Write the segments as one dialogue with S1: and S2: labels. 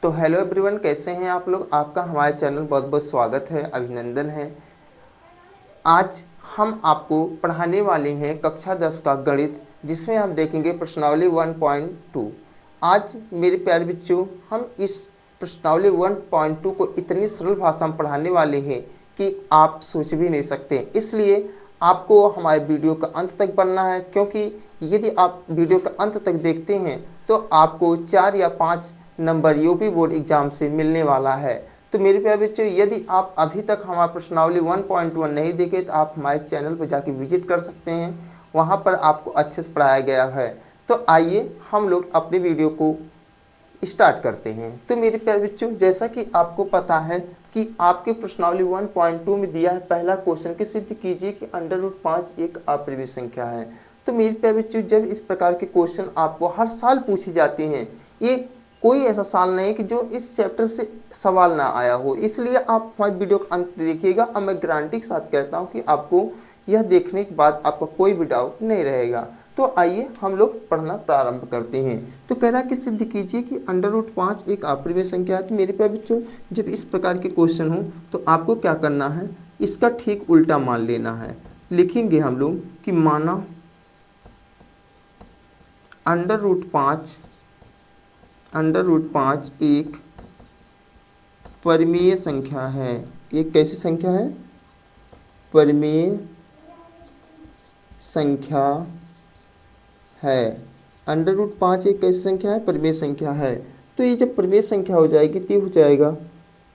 S1: तो hello everyone, कैसे हैं आप लोग। आपका हमारे चैनल बहुत बहुत स्वागत है, अभिनंदन है। आज हम आपको पढ़ाने वाले हैं कक्षा 10 का गणित, जिसमें आप देखेंगे प्रश्नावली 1.2। आज मेरे प्यारे बच्चों, हम इस प्रश्नावली 1.2 को इतनी सरल भाषा में पढ़ाने वाले हैं कि आप सोच भी नहीं सकते। इसलिए आपको हमारे वीडियो का अंत तक बनना है, क्योंकि यदि आप वीडियो का अंत तक देखते हैं तो आपको 4 या 5 नंबर यूपी बोर्ड एग्जाम से मिलने वाला है। तो मेरे प्यारे बच्चों, यदि आप अभी तक हमारा प्रश्नावली 1.1 नहीं देखे तो आप हमारे चैनल पर जाके विजिट कर सकते हैं। वहाँ पर आपको अच्छे से पढ़ाया गया है। तो आइए हम लोग अपने वीडियो को स्टार्ट करते हैं। तो मेरे प्यारे बच्चों, जैसा कि आपको पता है कि आपके प्रश्नावली 1.2 में दिया है पहला क्वेश्चन कि सिद्ध कीजिए कि √5 एक अप्रिय संख्या है। तो मेरे प्यारे बच्चों, जब इस प्रकार के क्वेश्चन आपको हर साल पूछे जाते हैं, ये कोई ऐसा साल नहीं है कि जो इस चैप्टर से सवाल ना आया हो, इसलिए आप हमारे वीडियो का अंत देखिएगा और मैं गारंटी के साथ कहता हूँ कि आपको यह देखने के बाद आपका कोई भी डाउट नहीं रहेगा। तो आइए हम लोग पढ़ना प्रारंभ करते हैं। तो कह रहा है कि सिद्ध कीजिए कि √5 एक अप्रिय संख्या है। तो मेरे प्यारे बच्चों, जब इस प्रकार के क्वेश्चन हो तो आपको क्या करना है, इसका ठीक उल्टा मान लेना है। लिखेंगे हम लोग कि माना √5 एक परिमेय संख्या है। एक कैसी संख्या है? परिमेय संख्या है। √5 एक कैसी संख्या है? परिमेय संख्या है। तो ये जब परिमेय संख्या हो जाएगी तो हो जाएगा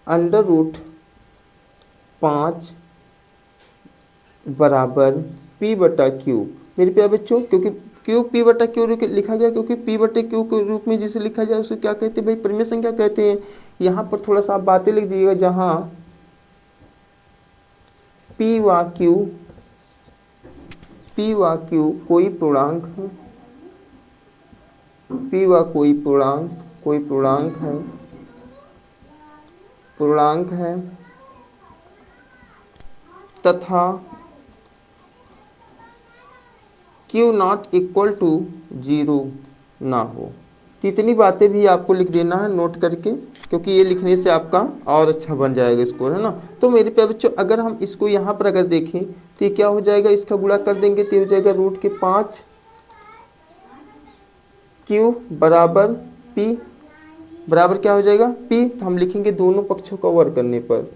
S1: √5 बराबर P/Q। मेरे प्यारे बच्चों, क्योंकि क्यू P/Q लिखा गया, क्योंकि P/Q के रूप में जिसे लिखा जाए उसे क्या कहते हैं भाई? परिमेय संख्या कहते हैं। यहाँ पर थोड़ा सा आप बातें लिख दीजिएगा, जहाँ P व Q कोई पूर्णांक है, P व कोई पूर्णांक है तथा Q ≠ 0 ना हो। तो इतनी बातें भी आपको लिख देना है नोट करके, क्योंकि ये लिखने से आपका और अच्छा बन जाएगा स्कोर, है ना। तो मेरे प्यारे बच्चों, अगर हम इसको यहाँ पर अगर देखें तो ये क्या हो जाएगा, इसका गुणा कर देंगे तो हो जाएगा √5 Q बराबर P बराबर क्या हो जाएगा P। तो हम लिखेंगे दोनों पक्षों का वर्ग करने पर,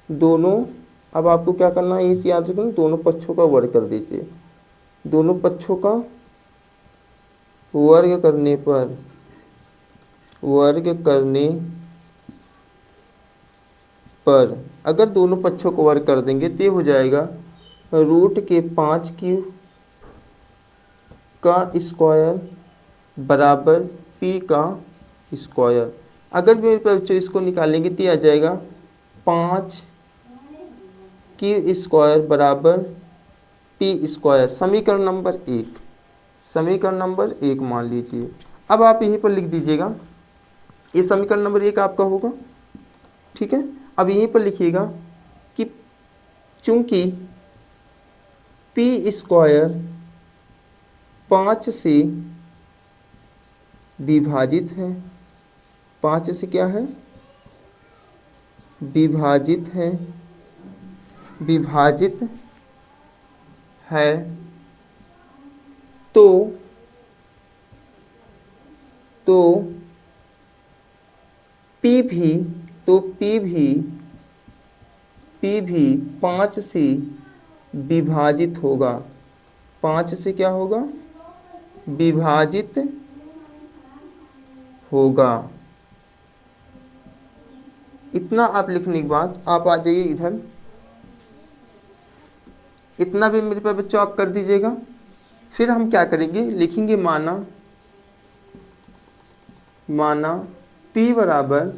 S1: दोनों, अब आपको क्या करना है इसे याद रखना, दोनों पक्षों का वर्ग कर दीजिए। दोनों पक्षों का वर्ग करने पर अगर दोनों पक्षों को वर्ग कर देंगे तो हो जाएगा √5Q का स्क्वायर बराबर P का स्क्वायर। अगर मेरे बच्चों इसको निकालेंगे तो आ जाएगा 5Q² बराबर P²। समीकरण नंबर 1 मान लीजिए। अब आप यहीं पर लिख दीजिएगा, ये समीकरण नंबर 1 आपका होगा, ठीक है। अब यहीं पर लिखिएगा कि चूंकि P² 5 से विभाजित है, 5 से क्या है? विभाजित है, तो P भी 5 से विभाजित होगा। 5 से क्या होगा? विभाजित होगा। इतना आप लिखने के बाद आप आ जाइए इधर, इतना भी मेरे पास बच्चों आप कर दीजिएगा। फिर हम क्या करेंगे, लिखेंगे माना P बराबर,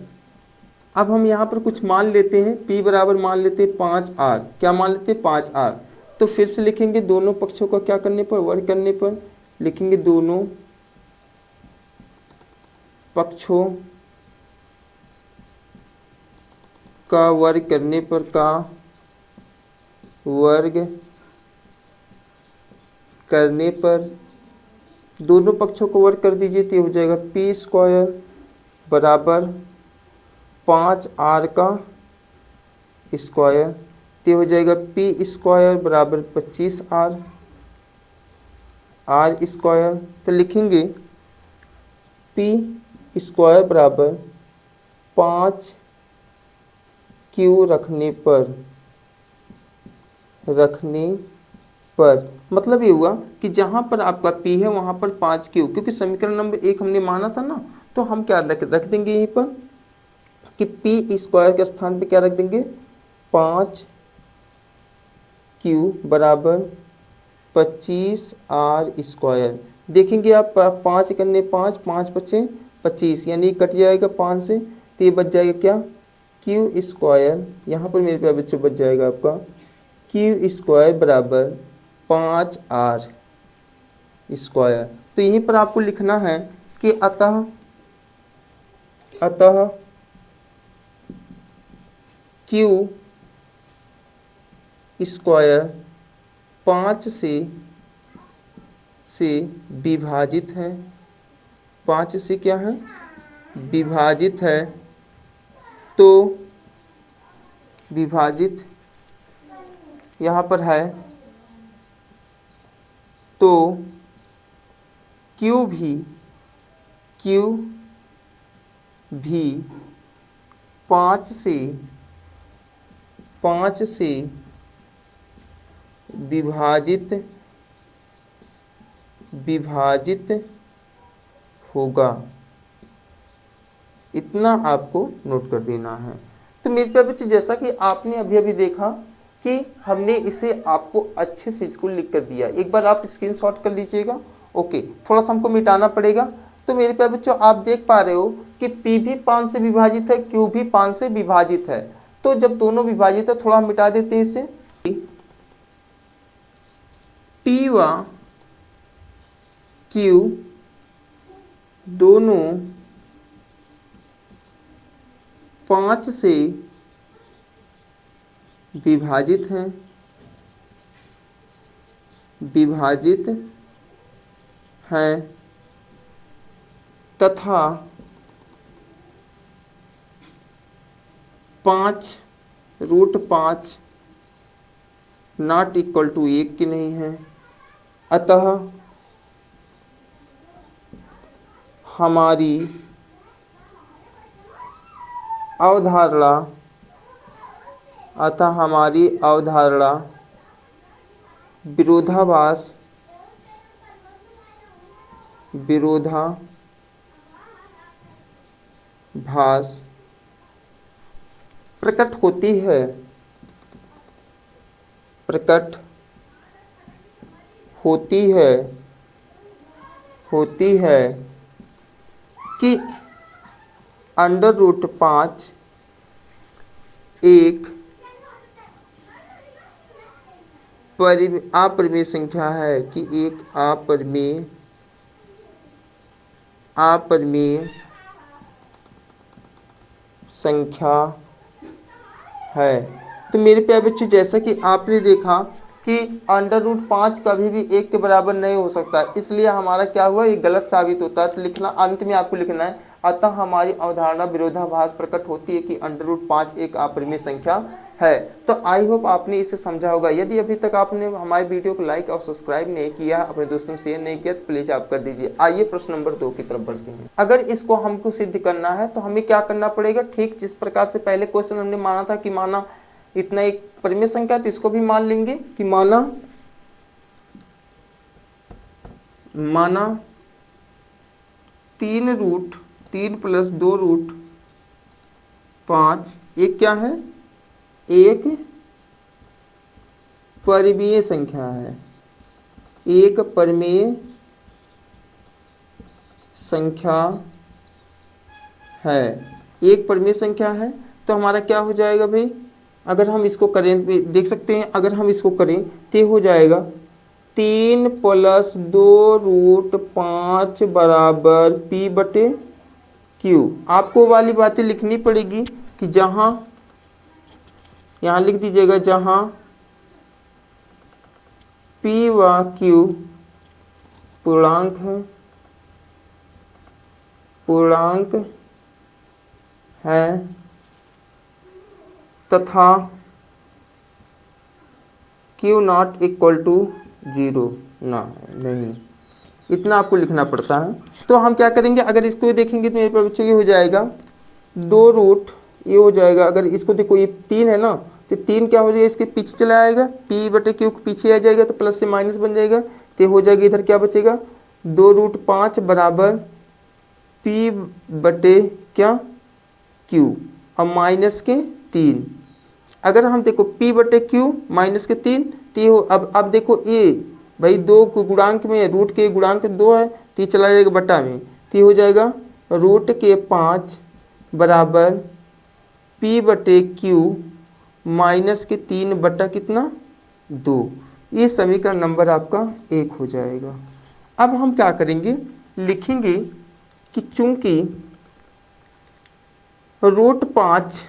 S1: अब हम यहाँ पर कुछ मान लेते हैं। P बराबर मान लेते हैं 5R। क्या मान लेते हैं? 5R। तो फिर से लिखेंगे दोनों पक्षों का क्या करने पर? वर्ग करने पर। लिखेंगे दोनों पक्षों का वर्ग करने पर दोनों पक्षों को वर्ग कर दीजिए तो हो जाएगा P² बराबर 5r का स्क्वायर, तो हो जाएगा p स्क्वायर बराबर 25r r स्क्वायर। तो लिखेंगे p स्क्वायर बराबर 5q रखने पर मतलब ये हुआ कि जहाँ पर आपका p है वहाँ पर 5q, क्योंकि समीकरण नंबर 1 हमने माना था ना, तो हम क्या रख देंगे यहीं पर कि p स्क्वायर के स्थान पे क्या रख देंगे 5q बराबर 25r स्क्वायर। देखेंगे आप 5 करने 5, 5 बचे 25, यानी कट जाएगा 5 से, तो ये बच जाएगा क्या q स्क्वायर, यहाँ पर मेरे प्यारे बच्चों बच जाएगा आपका q स्क्वायर बराबर 5r स्क्वायर। तो यहीं पर आपको लिखना है कि अतः q स्क्वायर 5 से विभाजित है, 5 से क्या है विभाजित है, तो विभाजित यहाँ पर है, तो Q भी 5 से विभाजित होगा। इतना आपको नोट कर देना है। तो मेरे प्यारे बच्चे, जैसा कि आपने अभी अभी देखा कि हमने इसे आपको अच्छे से इसको लिख कर दिया, एक बार आप स्क्रीनशॉट कर लीजिएगा। ओके, थोड़ा सा हमको मिटाना पड़ेगा। तो मेरे प्यारे बच्चों, आप देख पा रहे हो कि P भी 5 से विभाजित है, Q भी 5 से विभाजित है। तो जब दोनों विभाजित है, थोड़ा मिटा देते हैं इसे। P व Q दोनों 5 से विभाजित हैं तथा 5√5 नॉट इक्वल टू 1 की नहीं है। अतः हमारी अवधारणा विरोधाभास प्रकट होती है कि √5 एक अपरिमेय संख्या है, कि एक अपरिमेय संख्या है। तो मेरे प्यारे बच्चों, जैसा कि आपने देखा कि √5 कभी भी 1 के बराबर नहीं हो सकता, इसलिए हमारा क्या हुआ, ये गलत साबित होता है। तो लिखना, अंत में आपको लिखना है, अतः हमारी अवधारणा विरोधाभास प्रकट होती है कि √5 एक अपरिमेय संख्या है। तो आई होप आपने इसे समझा होगा। यदि अभी तक आपने हमारे वीडियो को लाइक और सब्सक्राइब नहीं किया, अपने दोस्तों शेयर नहीं किया, तो प्लीज आप कर दीजिए। आइए प्रश्न नंबर 2 की तरफ बढ़ते हैं। अगर इसको हमको सिद्ध करना है तो हमें क्या करना पड़ेगा, ठीक जिस प्रकार से पहले क्वेश्चन हमने माना था कि माना इतना एक परिमेय संख्या, तो इसको भी मान लेंगे कि माना 3 + 2√5 एक क्या है, एक परिमेय संख्या है, एक परिमेय संख्या है, एक परिमेय संख्या है। तो हमारा क्या हो जाएगा भाई, अगर हम इसको करें, देख सकते हैं, अगर हम इसको करें तो हो जाएगा 3 + 2√5 बराबर P/Q। आपको वाली बातें लिखनी पड़ेगी कि जहां, यहाँ लिख दीजिएगा, जहां P व Q पूर्णांक है तथा क्यू नॉट इक्वल टू 0 ना, नहीं, इतना आपको लिखना पड़ता है। तो हम क्या करेंगे, अगर इसको देखेंगे तो मेरे पास बच्चों ये हो जाएगा 2 रूट, ये हो जाएगा, अगर इसको देखो ये 3 है ना, तो 3 क्या हो जाएगा, इसके पीछे चला आएगा, पी बटे क्यू पीछे आ जाएगा तो प्लस से माइनस बन जाएगा, तो हो जाएगा इधर क्या बचेगा 2√5 बराबर पी बटे क्या क्यू और माइनस के 3। अगर हम देखो p बटे क्यू माइनस के 3 टी हो, अब देखो ए भाई 2 को गुणांक में, रूट के गुणांक 2 है, तो चला जाएगा बटा में, तो हो जाएगा √5 बराबर p बटे क्यू माइनस के 3 बटा कितना 2। ये समीकरण नंबर आपका 1 हो जाएगा। अब हम क्या करेंगे, लिखेंगे कि चूंकि √5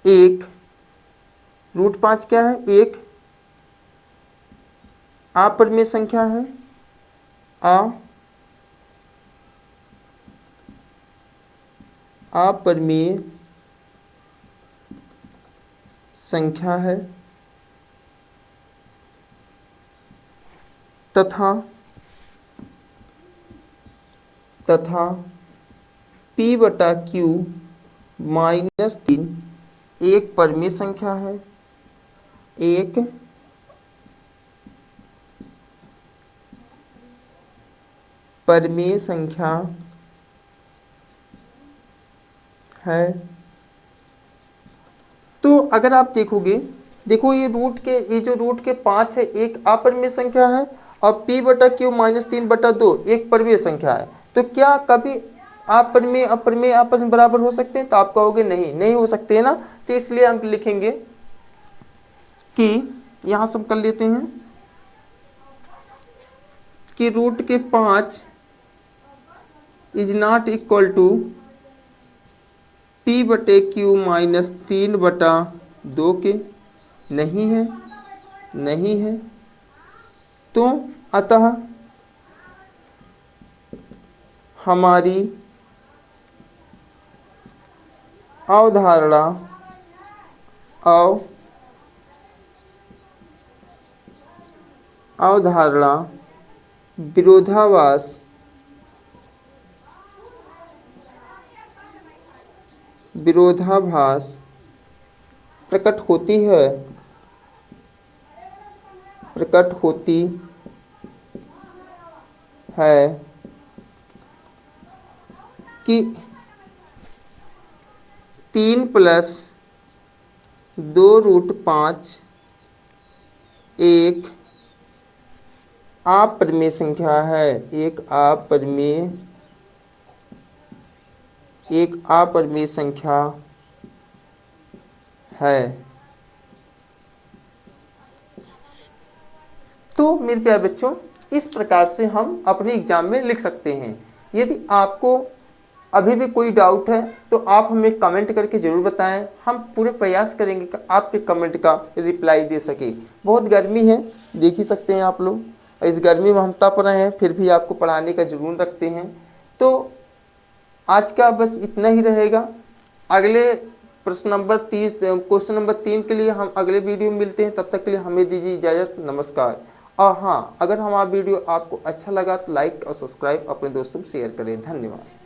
S1: 1, √5 क्या है, 1 अपरिमेय संख्या है, अपरिमेय संख्या है, तथा p बटा क्यू माइनस 3 एक परिमेय संख्या है, एक परिमेय संख्या है। तो अगर आप देखोगे, देखो ये जो रूट के 5 है एक अपरिमेय संख्या है और p बटा क्यू माइनस 3 बटा 2 एक परिमेय संख्या है, तो क्या कभी अपरिमेय अपरिमेय आपस में बराबर हो सकते हैं, तो आप कहोगे नहीं हो सकते हैं ना। तो इसलिए हम लिखेंगे कि यहां सब कर लेते हैं कि रूट के 5 is not equal to p बटे क्यू माइनस 3 बटा 2 के, नहीं है। तो अतः हमारी अवधारणा विरोधाभास प्रकट होती है कि 3 + 2√5 एक अपरिमेय संख्या है, एक अपरिमेय संख्या है। तो मेरे प्यारे बच्चों, इस प्रकार से हम अपने एग्जाम में लिख सकते हैं। यदि आपको अभी भी कोई डाउट है तो आप हमें कमेंट करके ज़रूर बताएं, हम पूरे प्रयास करेंगे कि आपके कमेंट का रिप्लाई दे सके। बहुत गर्मी है, देख ही सकते हैं आप लोग, इस गर्मी में हम तप रहे हैं, फिर भी आपको पढ़ाने का जुनून रखते हैं। तो आज का बस इतना ही रहेगा। अगले क्वेश्चन नंबर 3 के लिए हम अगले वीडियो में मिलते हैं। तब तक के लिए हमें दीजिए इजाज़त, नमस्कार। और हाँ, अगर हमारा वीडियो आपको अच्छा लगा तो लाइक और सब्सक्राइब अपने दोस्तों में शेयर करें। धन्यवाद।